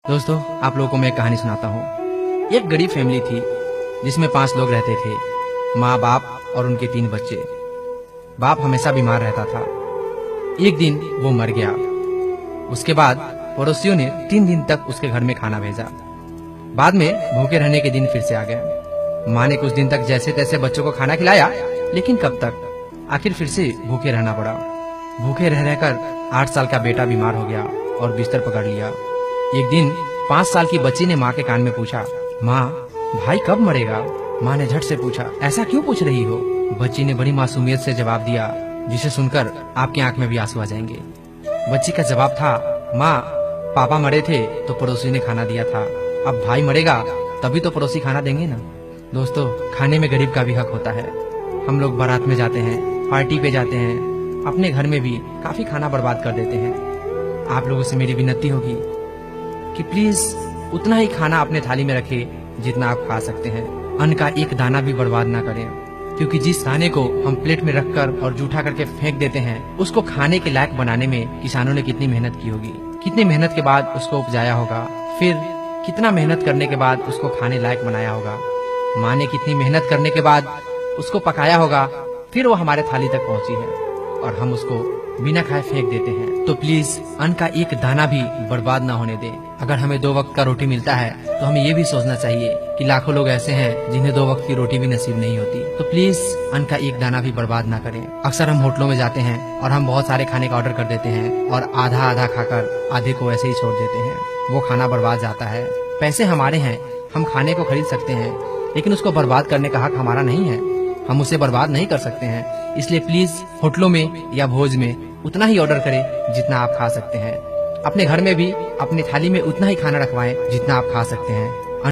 दोस्तों, आप लोगों को मैं एक कहानी सुनाता हूँ। एक गरीब फैमिली थी जिसमें 5 लोग रहते थे, माँ, बाप और उनके 3 बच्चे। बाप हमेशा बीमार रहता था। एक दिन वो मर गया। उसके बाद पड़ोसियों ने 3 दिन तक उसके घर में खाना भेजा। बाद में भूखे रहने के दिन फिर से आ गए। माँ ने कुछ दिन तक जैसे तैसे बच्चों को खाना खिलाया, लेकिन कब तक, आखिर फिर से भूखे रहना पड़ा। भूखे रह रहकर 8 साल का बेटा बीमार हो गया और बिस्तर पकड़ लिया। एक दिन 5 साल की बच्ची ने माँ के कान में पूछा, माँ, भाई कब मरेगा? माँ ने झट से पूछा, ऐसा क्यों पूछ रही हो? बच्ची ने बड़ी मासूमियत से जवाब दिया, जिसे सुनकर आपकी आंख में भी आंसू आ जाएंगे। बच्ची का जवाब था, माँ, पापा मरे थे तो पड़ोसी ने खाना दिया था, अब भाई मरेगा तभी तो पड़ोसी खाना देंगे ना। दोस्तों, खाने में गरीब का भी हक होता है। हम लोग बारात में जाते हैं, पार्टी पे जाते हैं, अपने घर में भी काफी खाना बर्बाद कर देते हैं। आप लोगों से मेरी विनती होगी कि प्लीज उतना ही खाना अपने थाली में रखें जितना आप खा सकते हैं। अन्न का एक दाना भी बर्बाद ना करें, क्योंकि जिस दाने को हम प्लेट में रखकर और जूठा करके फेंक देते हैं, उसको खाने के लायक बनाने में किसानों ने कितनी मेहनत की होगी, कितनी मेहनत के बाद उसको उपजाया होगा, फिर कितना मेहनत करने के बाद उसको खाने लायक बनाया होगा। माँ ने कितनी मेहनत करने के बाद उसको पकाया होगा, फिर वो हमारे थाली तक पहुँची है और हम उसको बिना खाए फेंक देते हैं। तो प्लीज अन्न का एक दाना भी बर्बाद ना होने दें। अगर हमें 2 वक्त का रोटी मिलता है तो हमें ये भी सोचना चाहिए कि लाखों लोग ऐसे हैं जिन्हें 2 वक्त की रोटी भी नसीब नहीं होती। तो प्लीज अन्न का एक दाना भी बर्बाद ना करें। अक्सर हम होटलों में जाते हैं और हम बहुत सारे खाने का ऑर्डर कर देते हैं और आधा आधा खाकर आधे को ऐसे ही छोड़ देते हैं। वो खाना बर्बाद जाता है। पैसे हमारे हैं, हम खाने को खरीद सकते हैं, लेकिन उसको बर्बाद करने का हक हमारा नहीं है। हम उसे बर्बाद नहीं कर सकते हैं। इसलिए प्लीज होटलों में या भोज में उतना ही ऑर्डर करें जितना आप खा सकते हैं। अपने घर में भी अपनी थाली में उतना ही खाना रखवाएं जितना आप खा सकते हैं।